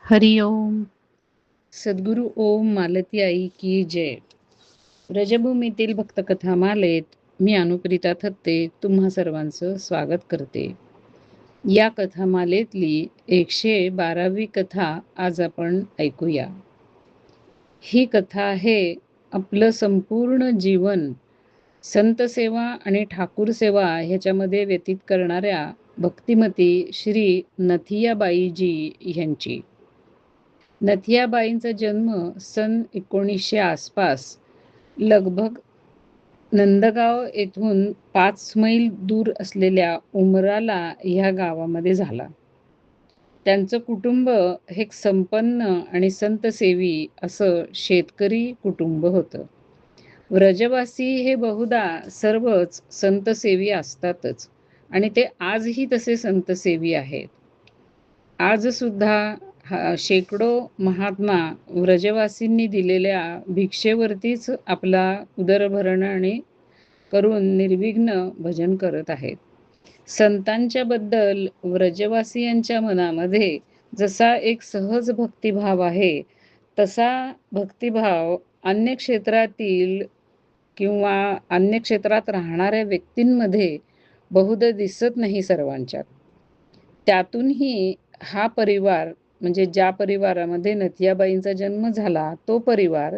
हरिओम. सद्गुरु ओम मालती आई की जय. व्रजभूमीतील भक्तकथा मालेत मी अनुप्रिता थत्ते तुम्हा सर्वांचं स्वागत करते. या कथामालेतली 112वी कथा आज आपण ऐकूया. ही कथा आहे आपलं संपूर्ण जीवन संतसेवा आणि ठाकूर सेवा ह्याच्यामध्ये व्यतीत करणाऱ्या भक्तिमती श्री नथियाबाईजी ह्यांची. नथियाबाईंचा जन्म सन 1900 आसपास लगभग नंदगाव येथून 5 मैल दूर असलेल्या उमराला ह्या गावामध्ये झाला. त्यांचं कुटुंब हे संपन्न आणि संतसेवी असं शेतकरी कुटुंब होतं. व्रजवासी हे बहुधा सर्वच संतसेवी असतातच आणि ते आजही तसे संतसेवी आहेत. आज सुद्धा शेकडो महात्मा व्रजवासींनी दिलेल्या भिक्षेवरतीच आपला उदरभरण करून निर्विघ्न भजन करत आहेत. संतांच्या बद्दल व्रजवासियांच्या मनामध्ये जसा एक सहज भक्तिभाव आहे, तसा भक्तिभाव अन्य क्षेत्रातील किंवा अन्य क्षेत्रात राहणाऱ्या व्यक्तींमध्ये बहुधा दिसत नाही सर्वांच्यात. त्यातूनही हा परिवार म्हणजे ज्या परिवारामध्ये नथियाबाईंचा जन्म झाला, तो परिवार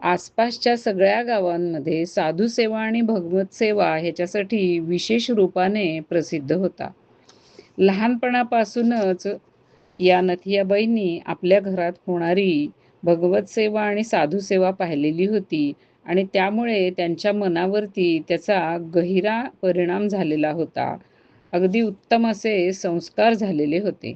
आसपासच्या सगळ्या गावांमध्ये साधुसेवा आणि भगवत सेवा ह्याच्यासाठी विशेष रूपाने प्रसिद्ध होता. लहानपणापासूनच या नथियाबाईंनी आपल्या घरात होणारी भगवत सेवा आणि साधुसेवा पाहिलेली होती आणि त्यामुळे त्यांच्या मनावरती त्याचा गहिरा परिणाम झालेला होता. अगदी उत्तम असे संस्कार झालेले होते.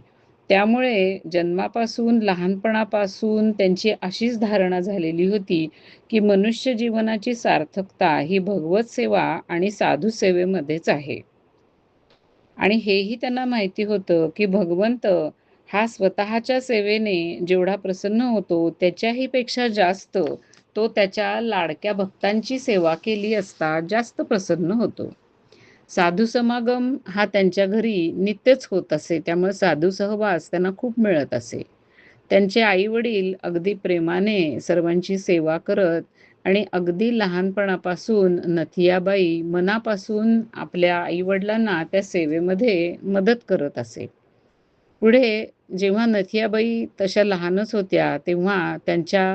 त्यामुळे जन्मापासून लहानपणापासून त्यांची अशीच धारणा झालेली होती की मनुष्य जीवनाची सार्थकता ही भगवत सेवा आणि साधुसेवेमध्येच आहे. आणि हेही त्यांना माहिती होतं की भगवंत हा स्वतःच्या सेवेने जेवढा प्रसन्न होतो त्याच्याही पेक्षा जास्त तो त्याच्या लाडक्या भक्तांची सेवा केली असता जास्त प्रसन्न होतो. साधू समागम हा त्यांच्या घरी नित्यच होत असे, त्यामुळे साधू सहवास त्यांना खूप मिळत असे. त्यांचे आई वडील अगदी प्रेमाने सर्वांची सेवा करत आणि अगदी लहानपणापासून नथियाबाई मनापासून आपल्या आईवडिलांना त्या सेवेमध्ये मदत करत असे. पुढे जेव्हा नथियाबाई तशा लहानच होत्या तेव्हा त्यांच्या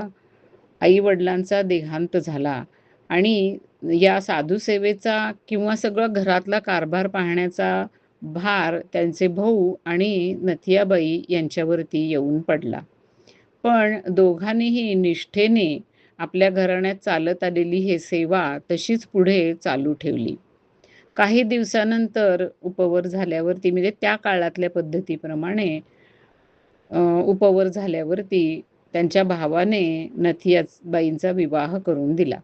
आईवडिलांचा देहांत झाला आणि या साधुसेवेचा किंवा सगळं घरातला कारभार पाहण्याचा भार त्यांचे भाऊ आणि नथियाबाई यांच्यावरती येऊन पडला. पण दोघांनीही निष्ठेने आपल्या घराण्यात चालत आलेली ही सेवा तशीच पुढे चालू ठेवली. काही दिवसानंतर उपवर झाल्यावरती म्हणजे त्या काळातल्या पद्धतीप्रमाणे उपवर झाल्यावरती त्यांच्या भावाने नथियाबाईंचा विवाह करून दिला.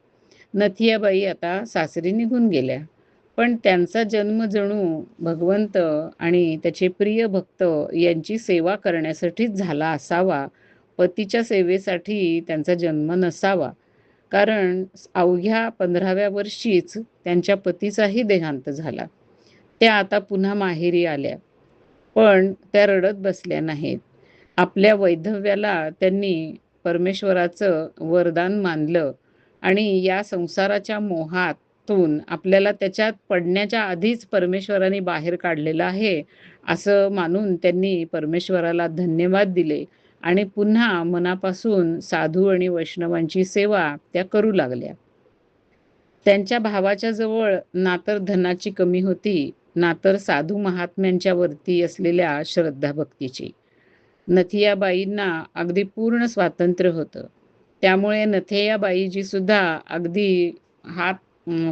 नथियाबाई आता सासरी निघून गेल्या, पण त्यांचा जन्म जणू भगवंत आणि त्याचे प्रिय भक्त यांची सेवा करण्यासाठीच झाला असावा. पतीच्या सेवेसाठी त्यांचा जन्म नसावा, कारण अवघ्या 15व्या वर्षीच त्यांच्या पतीचाही देहांत झाला. त्या आता पुन्हा माहेरी आल्या, पण त्या रडत बसल्या नाहीत. आपल्या वैधव्याला त्यांनी परमेश्वराचं वरदान मानलं आणि या संसाराच्या मोहातून आपल्याला त्याच्यात पडण्याच्या आधीच परमेश्वराने बाहेर काढलेलं आहे असं मानून त्यांनी परमेश्वराला धन्यवाद दिले आणि पुन्हा मनापासून साधू आणि वैष्णवांची सेवा त्या करू लागल्या. त्यांच्या भावाच्या जवळ ना तर धनाची कमी होती, ना तर साधू महात्म्यांच्या वरती असलेल्या श्रद्धा भक्तीची. नथियाबाईंना अगदी पूर्ण स्वातंत्र्य होतं. त्यामुळे नथियाबाईजी सुद्धा अगदी हात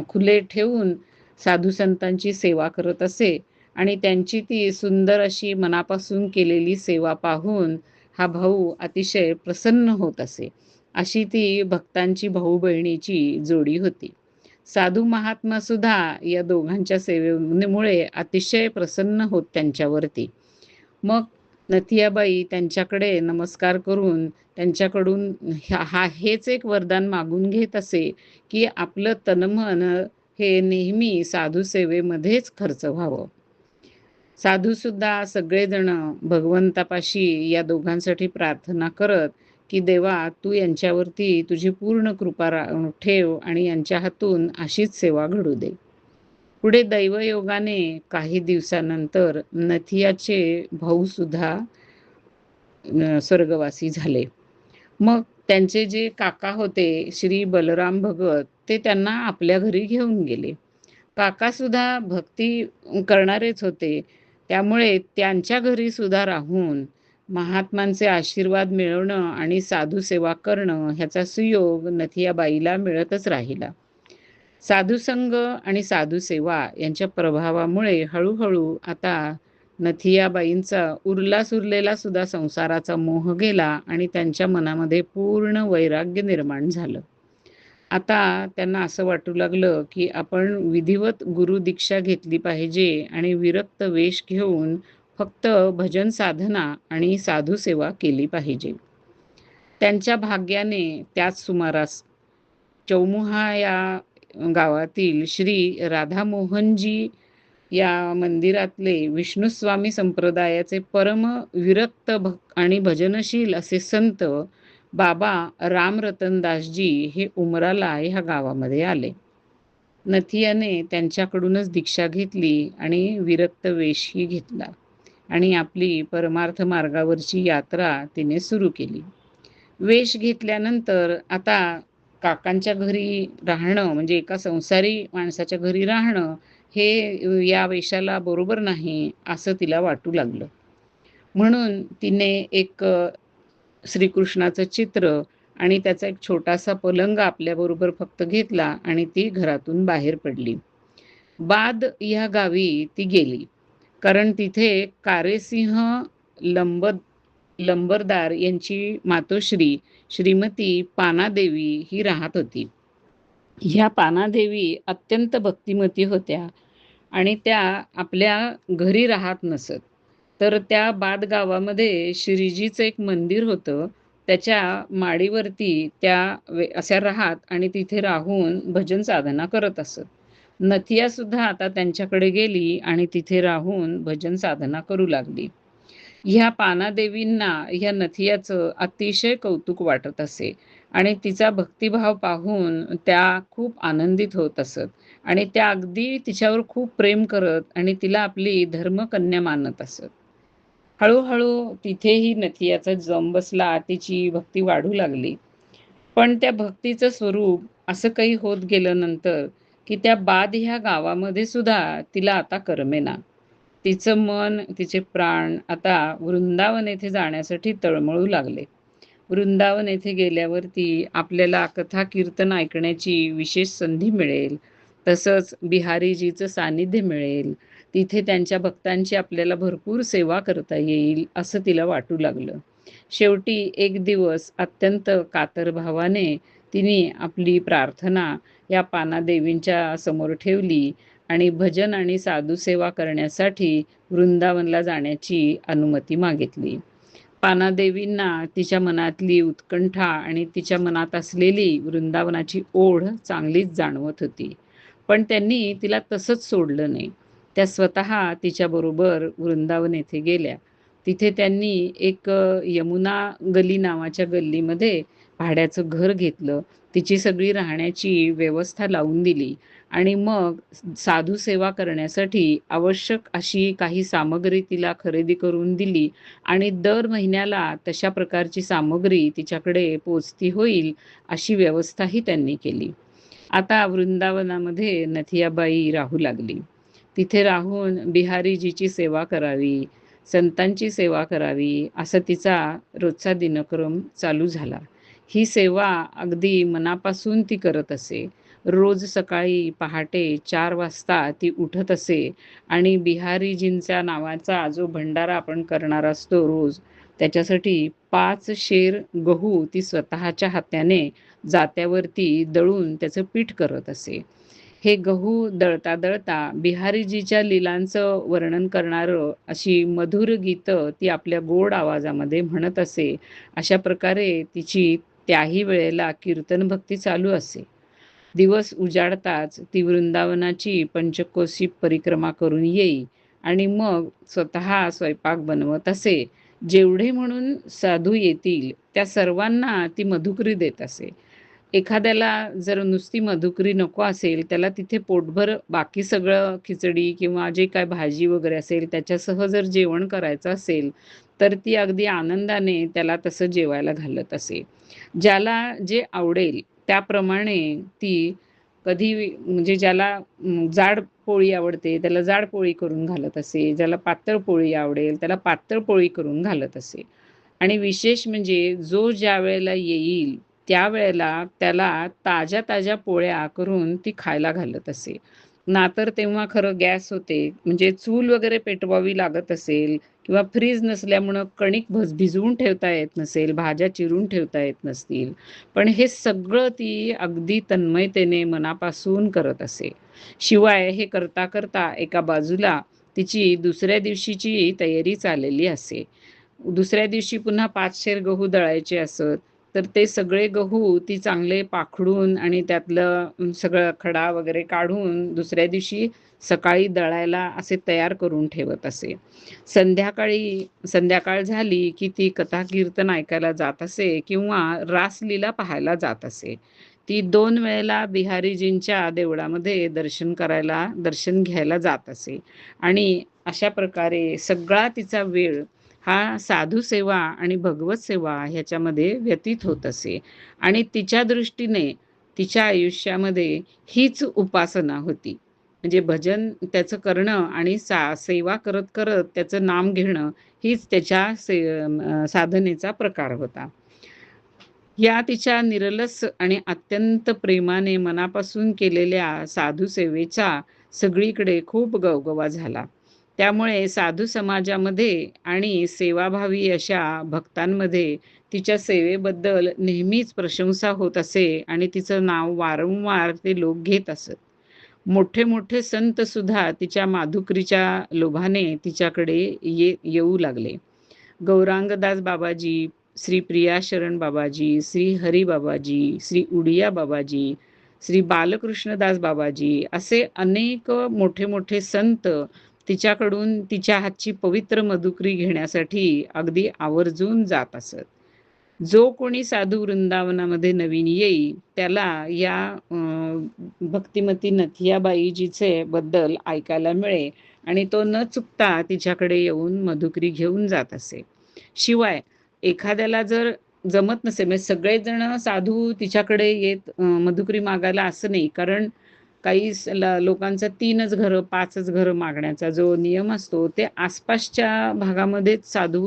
खुले ठेवून साधू संतांची सेवा करत असे आणि त्यांची ती सुंदर अशी मनापासून केलेली सेवा पाहून हा भाऊ अतिशय प्रसन्न होत असे. अशी ती भक्तांची भाऊ बहिणीची जोडी होती. साधू महात्मा सुद्धा या दोघांच्या सेवेमुळे अतिशय प्रसन्न होत त्यांच्यावरती. मग नथियाबाई त्यांच्याकडे नमस्कार करून त्यांच्याकडून हेच एक वरदान मागून घेत असे की आपलं तनमन हे नेहमी साधू सेवेमध्येच खर्च व्हावं. साधूसुद्धा सगळेजण भगवंतापाशी या दोघांसाठी प्रार्थना करत, की "देवा, तू यांच्यावरती तुझी पूर्ण कृपा ठेव आणि यांच्या हातून अशीच सेवा घडू दे." पुढे दैवयोगाने काही दिवसानंतर नथियाचे भाऊसुद्धा स्वर्गवासी झाले. मग त्यांचे जे काका होते श्री बलराम भगत, ते त्यांना आपल्या घरी घेऊन गेले. काकासुद्धा भक्ती करणारेच होते. त्यामुळे त्यांच्या घरी सुद्धा राहून महात्मांचे आशीर्वाद मिळवणं आणि साधू सेवा करणं ह्याचा सुयोग नथियाबाईला मिळतच राहिला. साधुसंग आणि साधू सेवा यांच्या प्रभावामुळे हळूहळू आता नथियाबाईंचा उरला सुद्धा संसाराचा मोह गेला आणि त्यांच्या मनामध्ये पूर्ण वैराग्य निर्माण झालं. आता त्यांना असं वाटू लागलं, की आपण विधिवत गुरु दीक्षा घेतली पाहिजे आणि विरक्त वेश घेऊन फक्त भजन साधना आणि साधू सेवा केली पाहिजे. त्यांच्या भाग्याने त्याच सुमारास चौमुहा या गावातील श्री राधामोहनजी या मंदिरातले विष्णुस्वामी संप्रदायाचे परम विरक्त आणि भजनशील असे संत बाबा रामरतनदासजी हे उमराला ह्या गावामध्ये आले. नथियाने त्यांच्याकडूनच दीक्षा घेतली आणि विरक्त वेशही घेतला आणि आपली परमार्थ मार्गावरची यात्रा तिने सुरू केली. वेश घेतल्यानंतर आता काकांच्या घरी राहणं म्हणजे एका संसारी माणसाच्या घरी राहणं हे या वेशाला बरोबर नाही असं तिला वाटू लागलं. म्हणून तिने एक श्रीकृष्णाचं चित्र आणि त्याचा एक छोटासा पलंग आपल्याबरोबर फक्त घेतला आणि ती घरातून बाहेर पडली. बाद या गावी ती गेली. कारण तिथे कारेसिंह लंब लंबरदार यांची मातोश्री श्रीमती पानादेवी ही राहत होती. ह्या पानादेवी अत्यंत भक्तिमती होत्या आणि त्या आपल्या घरी राहत नसत. तर त्या बाद गावामध्ये श्रीजीचं एक मंदिर होतं. त्याच्या माडीवरती त्या अशा राहत आणि तिथे राहून भजन साधना करत असत. नथिया सुद्धा आता त्यांच्याकडे गेली आणि तिथे राहून भजन साधना करू लागली. ह्या पानादेवींना ह्या नथियाचं अतिशय कौतुक वाटत असे आणि तिचा भक्तिभाव पाहून त्या खूप आनंदित होत असत आणि त्या अगदी तिच्यावर खूप प्रेम करत आणि तिला आपली धर्मकन्या मानत असत. हळूहळू तिथेही नथियाचा जम बसला, तिची भक्ती वाढू लागली. पण त्या भक्तीचं स्वरूप असं काही होत गेलं नंतर, की त्या बाद ह्या गावामध्ये सुद्धा तिला आता करमेना. तिचं मन, तिचे प्राण आता वृंदावन येथे जाण्यासाठी तळमळू लागले. वृंदावन येथे गेल्यावरती आपल्याला कथा कीर्तन ऐकण्याची विशेष संधी मिळेल. तसंच बिहारीजीचं सानिध्य मिळेल. तिथे त्यांच्या भक्तांची आपल्याला भरपूर सेवा करता येईल, असं तिला वाटू लागलं. शेवटी एक दिवस अत्यंत कातर भावाने तिने आपली प्रार्थना या पानादेवींच्या समोर ठेवली आणि भजन आणि साधुसेवा करण्यासाठी वृंदावनला जाण्याची अनुमती मागितली. पानादेवींना तिच्या मनातली उत्कंठा आणि तिच्या मनात असलेली वृंदावनाची ओढ चांगलीच जाणवत होती. पण त्यांनी तिला तसंच सोडलं नाही. त्या स्वतः तिच्याबरोबर वृंदावन येथे गेल्या. तिथे त्यांनी एक यमुना गली नावाच्या गल्लीमध्ये भाड्याचं घर घेतलं. तिची सगळी राहण्याची व्यवस्था लावून दिली आणि मग साधू सेवा करण्यासाठी आवश्यक अशी काही सामग्री तिला खरेदी करून दिली आणि दर महिन्याला तशा प्रकारची सामग्री तिच्याकडे पोचती होईल अशी व्यवस्थाही त्यांनी केली. आता वृंदावनामध्ये नथियाबाई राहू लागली. तिथे राहून बिहारीजीची सेवा करावी, संतांची सेवा करावी असा तिचा रोजचा दिनक्रम चालू झाला. ही सेवा अगदी मनापासून ती करत असे. रोज सकाळी पहाटे 4 वाजता ती उठत असे आणि बिहारीजींच्या नावाचा जो भंडारा आपण करणार असतो रोज, त्याच्यासाठी 5 शेर गहू ती स्वतःच्या हाताने जात्यावरती दळून त्याचं पीठ करत असे. हे गहू दळता दळता बिहारीजीच्या लीलांचं वर्णन करणारं अशी मधुर गीतं ती आपल्या गोड आवाजामध्ये म्हणत असे. अशा प्रकारे तिची त्याही वेळेला कीर्तन भक्ती चालू असे. दिवस उजाडताच ती वृंदावनाची पंचकोशी परिक्रमा करून येई आणि मग स्वतः स्वयंपाक बनवत असे. जेवढे म्हणून साधू येतील त्या सर्वांना ती मधुकरी देत असे. एखाद्याला जर नुसती मधुकरी नको असेल, त्याला तिथे पोटभर बाकी सगळं खिचडी किंवा जे काही भाजी वगैरे असेल त्याच्यासह जर जेवण करायचं असेल, तर ती अगदी आनंदाने त्याला तसं जेवायला घालत असे. ज्याला जे आवडेल त्याप्रमाणे ती कधी म्हणजे ज्याला जाड पोळी आवडते, त्याला जाड पोळी करून घालत असे. ज्याला पातळ पोळी आवडेल, त्याला पातळ पोळी करून घालत असे. आणि विशेष म्हणजे जो ज्यावेळेला येईल, त्यावेळेला त्याला ताज्या-ताज्या पोळ्या करून ती खायला घालत असे. ना तर तेव्हा खरं गॅस होते, म्हणजे चूल वगैरे पेटवावी लागत असेल किंवा फ्रीज नसल्यामुळं कणिक भिजवून ठेवता येत नसेल, भाज्या चिरून ठेवता येत नसतील. पण हे सगळं ती अगदी तन्मयतेने मनापासून करत असे. शिवाय हे करता-करता एका बाजूला तिची दुसऱ्या दिवशीची तयारी चाललेली असे. दुसऱ्या दिवशी पुन्हा 5 शेर गहू दळायचे असत. तर ते सगळे गहू ती चांगले पाखडून आणि त्यातलं सगळं खडा वगैरे काढून दुसऱ्या दिवशी सकाळी दळायला असे तयार करून ठेवत असे. संध्याकाळ झाली की ती कथा-कीर्तन ऐकायला जात असे किंवा रासलीला पाहायला जात असे. ती 2 वेळेला बिहारीजींच्या देवळामध्ये दर्शन घ्यायला जात असे आणि अशा प्रकारे सगळा तिचा वेळ हा साधू सेवा आणि भगवत सेवा ह्याच्यामध्ये व्यतीत होत असे आणि तिच्या दृष्टीने तिच्या आयुष्यामध्ये हीच उपासना होती. म्हणजे भजन त्याचं करणं आणि सेवा करत करत त्याचं नाम घेणं हीच त्याच्या साधनेचा प्रकार होता. या तिच्या निरलस आणि अत्यंत प्रेमाने मनापासून केलेल्या साधू सेवेचा सगळीकडे खूप गवगवा झाला. त्यामुळे साधू समाजामध्ये आणि सेवाभावी अशा भक्तांमध्ये तिच्या सेवेबद्दल नेहमीच प्रशंसा होत असे आणि तिचं नाव वारंवार ते लोक घेत असत. मोठे-मोठे संत सुद्धा तिच्या माधुकरीच्या लोभाने तिच्याकडे येऊ लागले. गौरांगदास बाबाजी, श्री प्रिया शरण बाबाजी, श्री हरी बाबाजी, श्री उडिया बाबाजी, श्री बालकृष्णदास बाबाजी असे अनेक मोठे-मोठे संत तिच्याकडून तिच्या हातची पवित्र मधुकरी घेण्यासाठी अगदी आवर्जून जात असत. जो कोणी साधू वृंदावनामध्ये नवीन येईल त्याला या भक्तिमती नथियाबाईजीचे बद्दल ऐकायला मिळे आणि तो न चुकता तिच्याकडे येऊन मधुकरी घेऊन जात असे. शिवाय एखाद्याला जर जमत नसेल म्हणजे सगळेजण साधू तिच्याकडे येत मधुकरी मागायला असं नाही. कारण काही लोकांचा 3च घरं, 5च घरं मागण्याचा जो नियम असतो, ते आसपासच्या भागामध्येच साधू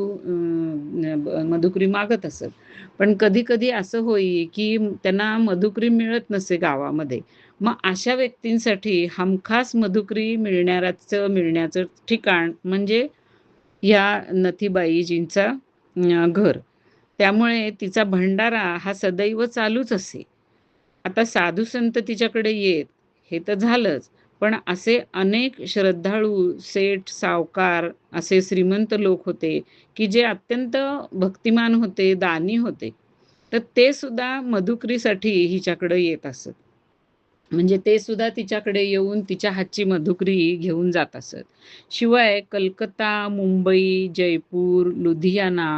मधुकरी मागत असत. पण कधी-कधी असं होई, की त्यांना मधुकरी मिळत नसे गावामध्ये. मग अशा व्यक्तींसाठी हमखास मधुकरी मिळण्याचं ठिकाण म्हणजे या नथीबाईजींचा घर. त्यामुळे तिचा भंडारा हा सदैव चालूच असे. आता साधू संत तिच्याकडे येत, हे तर झालंच. पण असे अनेक श्रद्धाळू, सेठ, सावकार असे श्रीमंत लोक होते, की जे अत्यंत भक्तिमान होते, दानी होते. तर ते सुद्धा मधुकरीसाठी हिच्याकडे येत असत. म्हणजे ते सुद्धा तिच्याकडे येऊन तिच्या हातची मधुकरी घेऊन जात असत. शिवाय कलकत्ता, मुंबई, जयपूर, लुधियाना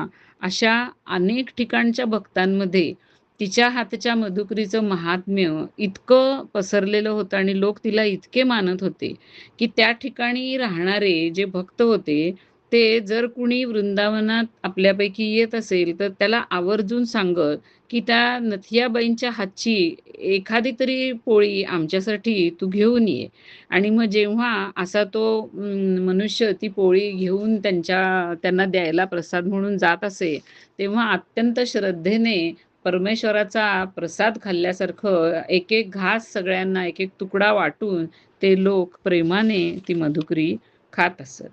अशा अनेक ठिकाणच्या भक्तांमध्ये तिच्या हातच्या मधुकरीचं महात्म्य इतकं पसरलेलं होतं आणि लोक तिला इतके मानत होते, की त्या ठिकाणी राहणारे जे भक्त होते, ते जर कुणी वृंदावनात आपल्यापैकी येत असेल, तर त्याला आवर्जून सांगत, की त्या नथियाबाईंच्या हातची एखादी तरी पोळी आमच्यासाठी तू घेऊन ये. आणि मग जेव्हा असा तो मनुष्य ती पोळी घेऊन त्यांना द्यायला प्रसाद म्हणून जात असे, तेव्हा अत्यंत श्रद्धेने परमेश्वराचा प्रसाद खाल्ल्यासारखं एक-एक घास सगळ्यांना एक-एक तुकडा वाटून ते लोक प्रेमाने ती मधुकरी खात असत.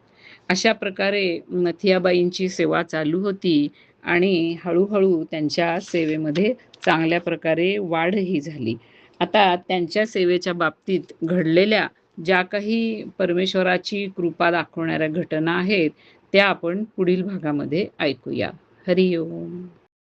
अशा प्रकारे नथियाबाईंची सेवा चालू होती आणि हळू त्यांच्या सेवेमध्ये चांगल्या प्रकारे वाढही झाली. आता त्यांच्या सेवेच्या बाबतीत घडलेल्या ज्या काही परमेश्वराची कृपा दाखवणाऱ्या घटना आहेत, त्या आपण पुढील भागामध्ये ऐकूया. हरी ओम.